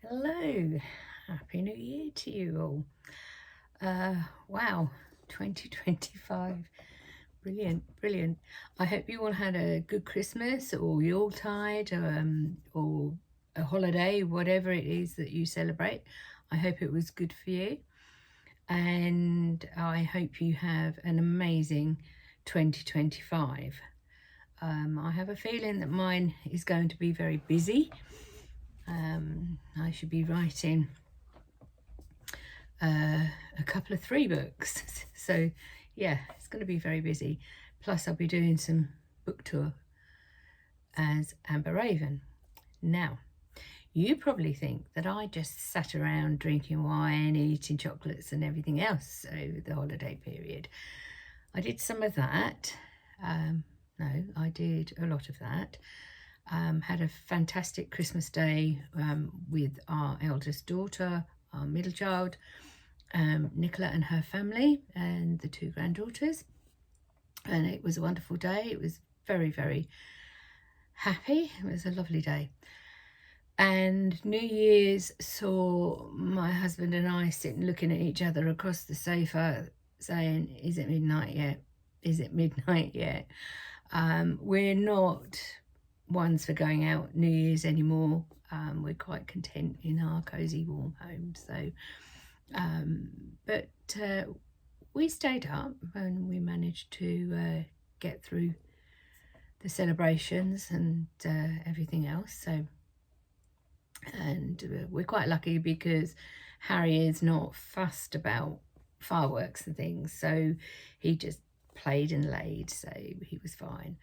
Hello, Happy New Year to you all. Wow, 2025. Brilliant, brilliant. I hope you all had a good Christmas or Yuletide or a holiday, whatever it is that you celebrate. I hope it was good for you. And I hope you have an amazing 2025. I have a feeling that mine is going to be very busy. I should be writing a couple of 3 books. So yeah, it's going to be very busy. Plus I'll be doing some book tour as Amber Raven. Now, you probably think that I just sat around drinking wine, eating chocolates and everything else over the holiday period. I did some of that. No, I did a lot of that. Had a fantastic Christmas day with our eldest daughter, our middle child, Nicola and her family, and the 2 granddaughters. And it was a wonderful day. It was very, very happy. It was a lovely day. And New Year's saw my husband and I sitting looking at each other across the sofa saying, is it midnight yet? Is it midnight yet? We're not ones for going out New Year's anymore. We're quite content in our cosy warm home. So but we stayed up and we managed to get through the celebrations and everything else. So, and we're quite lucky because Harry is not fussed about fireworks and things, so he just played and laid, so he was fine.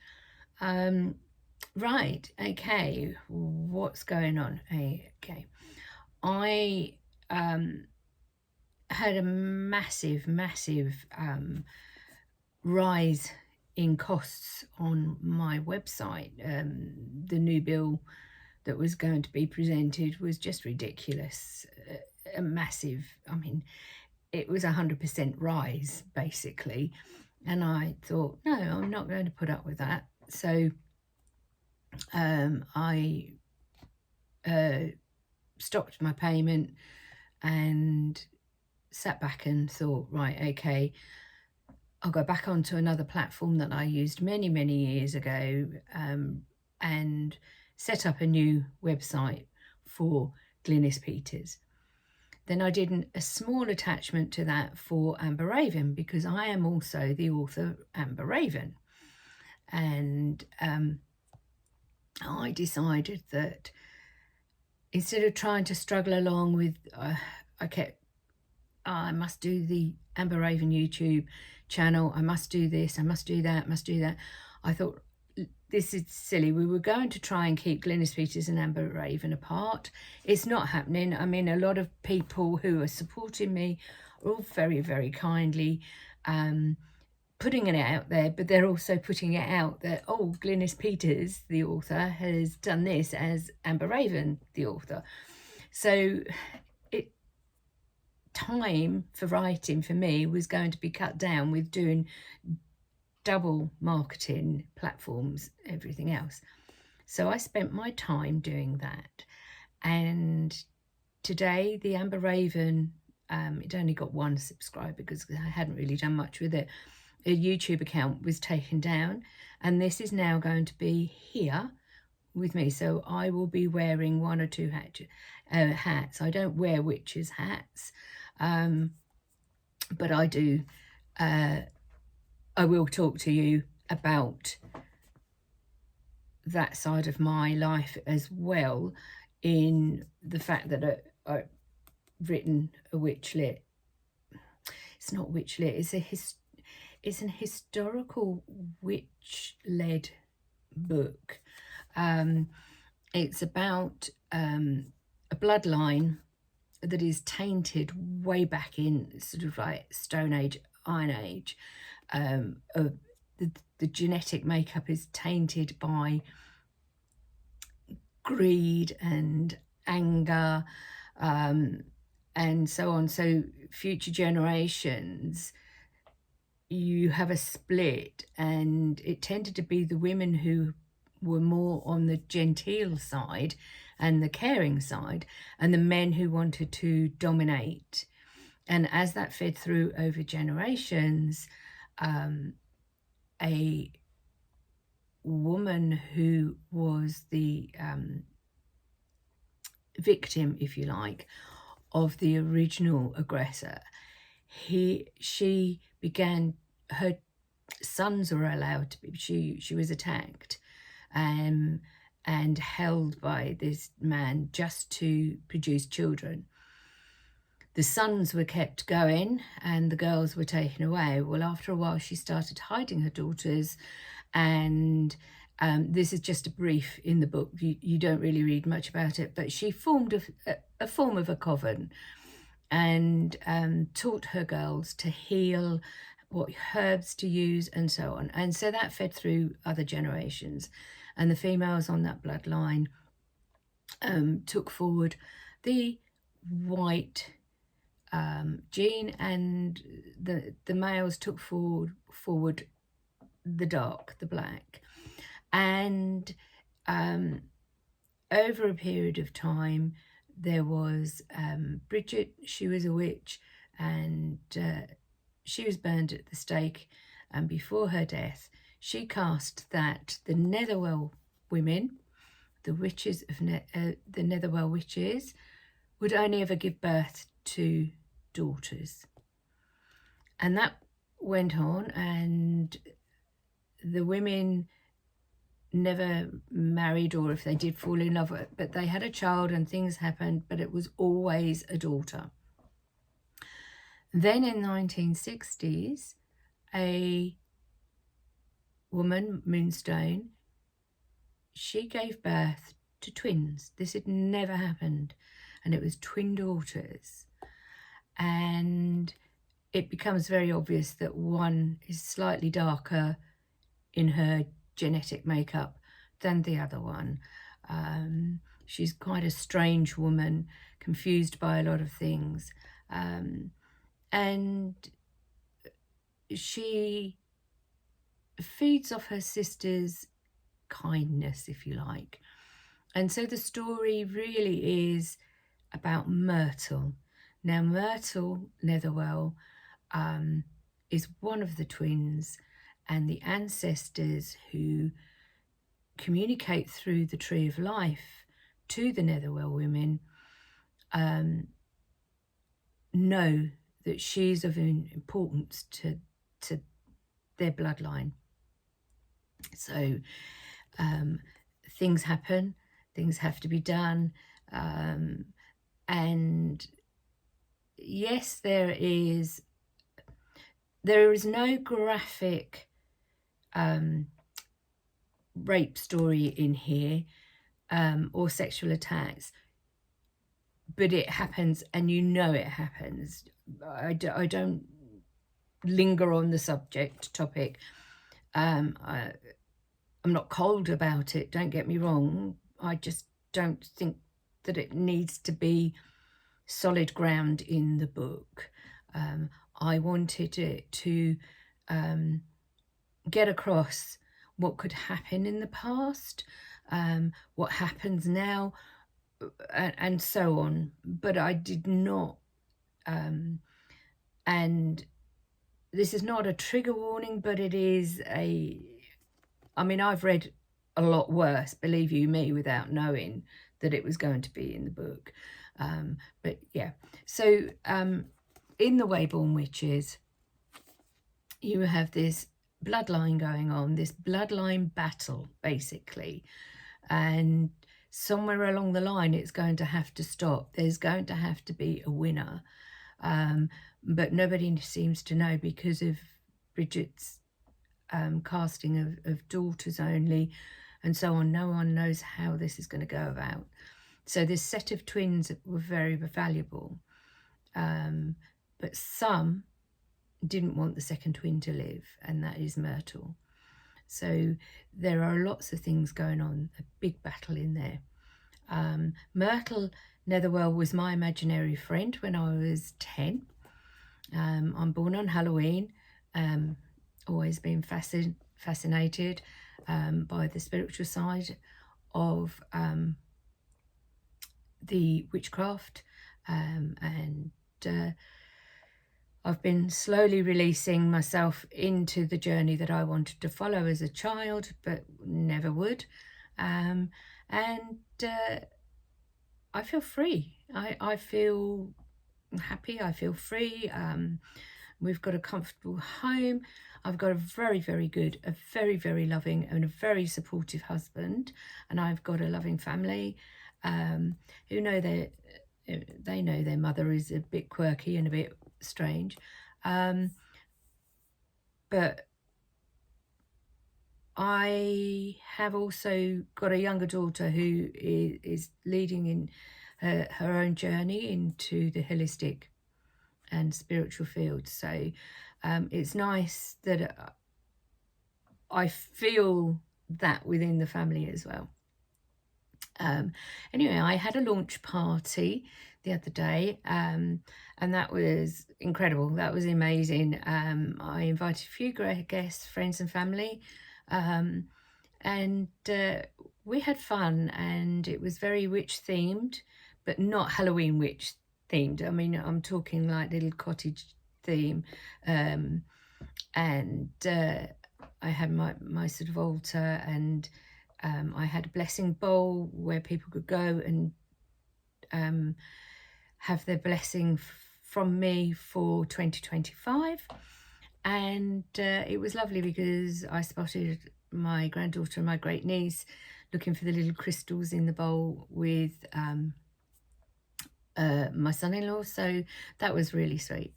Right, okay, what's going on? Okay, I had a massive rise in costs on my website. The new bill that was going to be presented was just ridiculous. A massive, I mean, it was 100% rise basically. And I thought, no, I'm not going to put up with that. So I stopped my payment and sat back and thought, right, okay, I'll go back onto another platform that I used many years ago and set up a new website for Glynis Peters. Then I did a small attachment to that for Amber Raven because I am also the author Amber Raven. And I decided that instead of trying to struggle along with, I must do the Amber Raven YouTube channel, I must do this, I must do that, I thought, this is silly. We were going to try and keep Glynis Peters and Amber Raven apart. It's not happening. I mean, a lot of people who are supporting me are all very kindly putting it out there, but they're also putting it out that, oh, Glynis Peters, the author, has done this as Amber Raven, the author. So time for writing for me was going to be cut down with doing double marketing platforms, everything else. So I spent my time doing that. And today the Amber Raven, it only got 1 subscriber because I hadn't really done much with it. A YouTube account was taken down, and this is now going to be here with me. So I will be wearing 1 or 2 hats. I don't wear witches' hats, but I do. I will talk to you about that side of my life as well, in the fact that I've written a witchlit. It's not witchlit. It's an historical witch-led book. It's about a bloodline that is tainted way back in sort of like Stone Age, Iron Age. The genetic makeup is tainted by greed and anger and so on. So future generations, you have a split, and it tended to be the women who were more on the genteel side and the caring side, and the men who wanted to dominate. And as that fed through over generations, a woman who was the victim, if you like, of the original aggressor, she began, her sons were allowed to be, she was attacked and held by this man just to produce children. The sons were kept going and the girls were taken away. Well, after a while, she started hiding her daughters, and this is just a brief in the book. You don't really read much about it, but she formed a form of a coven and taught her girls to heal, what herbs to use, and so on. And so that fed through other generations. And the females on that bloodline took forward the white gene, and the males took forward the dark, the black. And over a period of time, there was Bridget. She was a witch, and she was burned at the stake. And before her death, she cast that the Netherwell women, the witches of the Netherwell witches, would only ever give birth to daughters. And that went on, and the women never married, or if they did fall in love, but they had a child and things happened, but it was always a daughter. Then in the 1960s, a woman, Moonstone, she gave birth to twins. This had never happened, and it was twin daughters. And it becomes very obvious that one is slightly darker in her genetic makeup than the other one. She's quite a strange woman, confused by a lot of things. And she feeds off her sister's kindness, if you like. And so the story really is about Myrtle. Now, Myrtle Netherwell is one of the twins, and the ancestors who communicate through the Tree of Life to the Netherwell women know that she's of importance to their bloodline. So things happen, things have to be done, and yes, there is no graphic rape story in here, or sexual attacks, but it happens, and you know it happens. I don't linger on the topic. I'm not cold about it, don't get me wrong. I just don't think that it needs to be solid ground in the book. I wanted it to get across what could happen in the past, what happens now, and so on. But I did not, and this is not a trigger warning, but it is I mean, I've read a lot worse, believe you me, without knowing that it was going to be in the book. But yeah, so in the Wayborn Witches, you have this bloodline going on, this bloodline battle, basically. And somewhere along the line, it's going to have to stop. There's going to have to be a winner. But nobody seems to know, because of Bridget's casting of daughters only and so on. No one knows how this is going to go about. So this set of twins were very valuable, but some didn't want the second twin to live, and that is Myrtle. So there are lots of things going on, a big battle in there. Myrtle Netherwell was my imaginary friend when I was 10. I'm born on Halloween, always been fascinated. by the spiritual side of the witchcraft, and I've been slowly releasing myself into the journey that I wanted to follow as a child, but never would. And I feel free. I feel happy. I feel free. We've got a comfortable home. I've got a very, very good, a very, very loving and a very supportive husband. And I've got a loving family who know they know their mother is a bit quirky and a bit strange. But I have also got a younger daughter who is leading in her own journey into the holistic and spiritual field. So it's nice that I feel that within the family as well. Anyway, I had a launch party the other day, and that was incredible. That was amazing. I invited a few guests, friends and family, and we had fun, and it was very witch themed, but not Halloween witch themed. I mean, I'm talking like little cottage theme, and I had my sort of altar, and I had a blessing bowl where people could go and have their blessing from me for 2025. And it was lovely because I spotted my granddaughter and my great niece looking for the little crystals in the bowl with my son-in-law. So that was really sweet.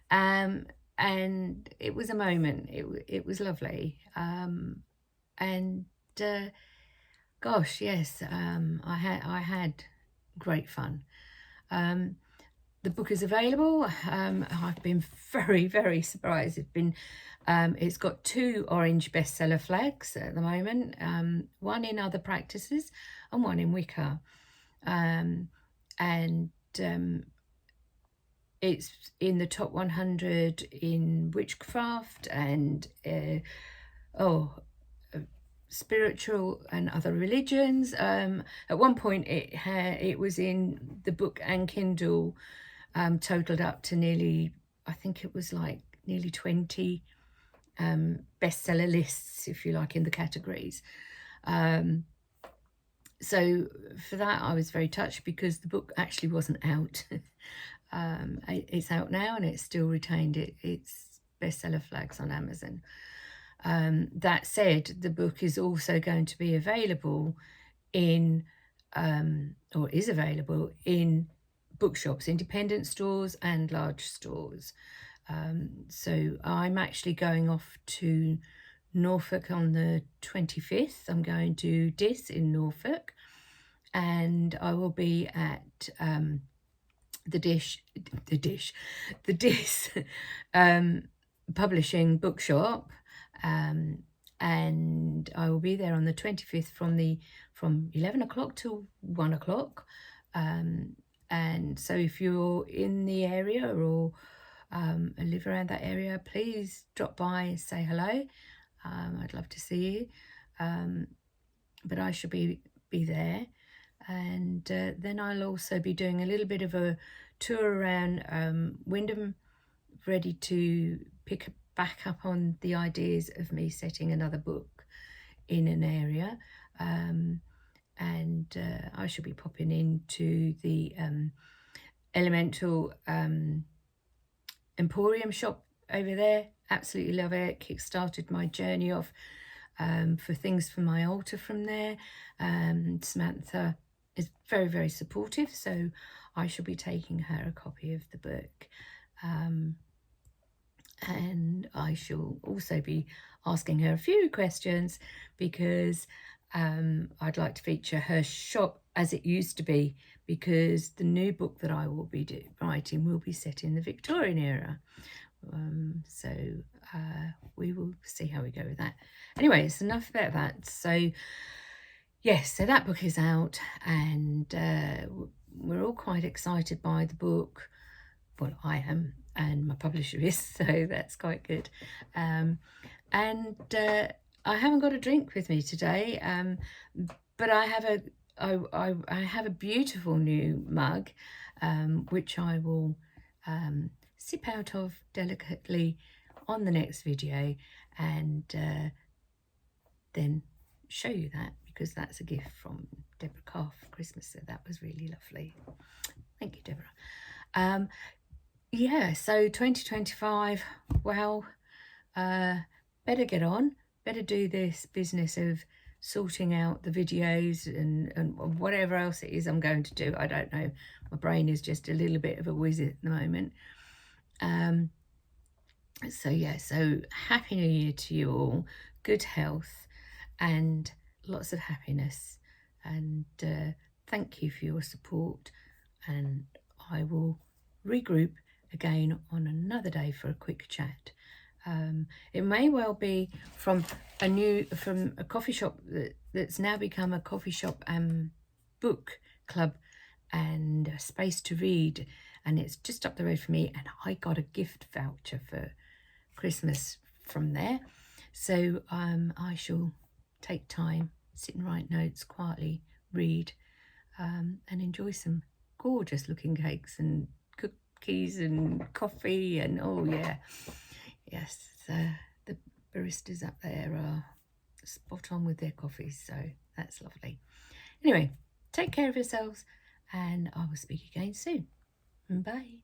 And it was a moment. It was lovely. And gosh, yes, I had great fun. The book is available. I've been very, very surprised. It's got 2 orange bestseller flags at the moment, one in other practices and one in Wicca. It's in the top 100 in witchcraft and spiritual and other religions. At one point it was in the book and Kindle, totaled up to nearly, I think it was like nearly 20 bestseller lists, if you like, in the categories. So for that I was very touched because the book actually wasn't out. It's out now and it's still retained its bestseller flags on Amazon. That said, the book is also going to be available in, or is available in bookshops, independent stores and large stores. So I'm actually going off to Norfolk on the 25th. I'm going to Dis in Norfolk, and I will be at the Dis publishing bookshop, and I will be there on the 25th from 11 o'clock till 1 o'clock. And so if you're in the area or live around that area, please drop by and say hello. I'd love to see you. But I shall be there. And then I'll also be doing a little bit of a tour around Wyndham, ready to pick back up on the ideas of me setting another book in an area. And I shall be popping into the Elemental Emporium shop over there. Absolutely love it. Kickstarted my journey off for things for my altar from there. Samantha is very, very supportive, so I shall be taking her a copy of the book. And I shall also be asking her a few questions because I'd like to feature her shop as it used to be, because the new book that I will be writing will be set in the Victorian era. So we will see how we go with that. Anyway, it's enough about that. So yes, so that book is out, and we're all quite excited by the book. Well, I am, and my publisher is, so that's quite good. And I haven't got a drink with me today, but I have a beautiful new mug, which I will sip out of delicately on the next video, and then show you that, because that's a gift from Deborah Carr for Christmas, so that was really lovely. Thank you, Deborah. Yeah, so 2025, well, better get on, better do this business of sorting out the videos and whatever else it is I'm going to do. I don't know. My brain is just a little bit of a whiz at the moment. So yeah, so Happy New Year to you all. Good health and lots of happiness. And thank you for your support. And I will regroup again on another day for a quick chat. It may well be from a coffee shop that's now become a coffee shop and book club and a space to read, and it's just up the road from me, and I got a gift voucher for Christmas from there. So I shall take time, sit and write notes, quietly read, and enjoy some gorgeous looking cakes and cookies and coffee, and oh yeah, yes, the baristas up there are spot on with their coffees, so that's lovely. Anyway, take care of yourselves, and I will speak again soon. Bye.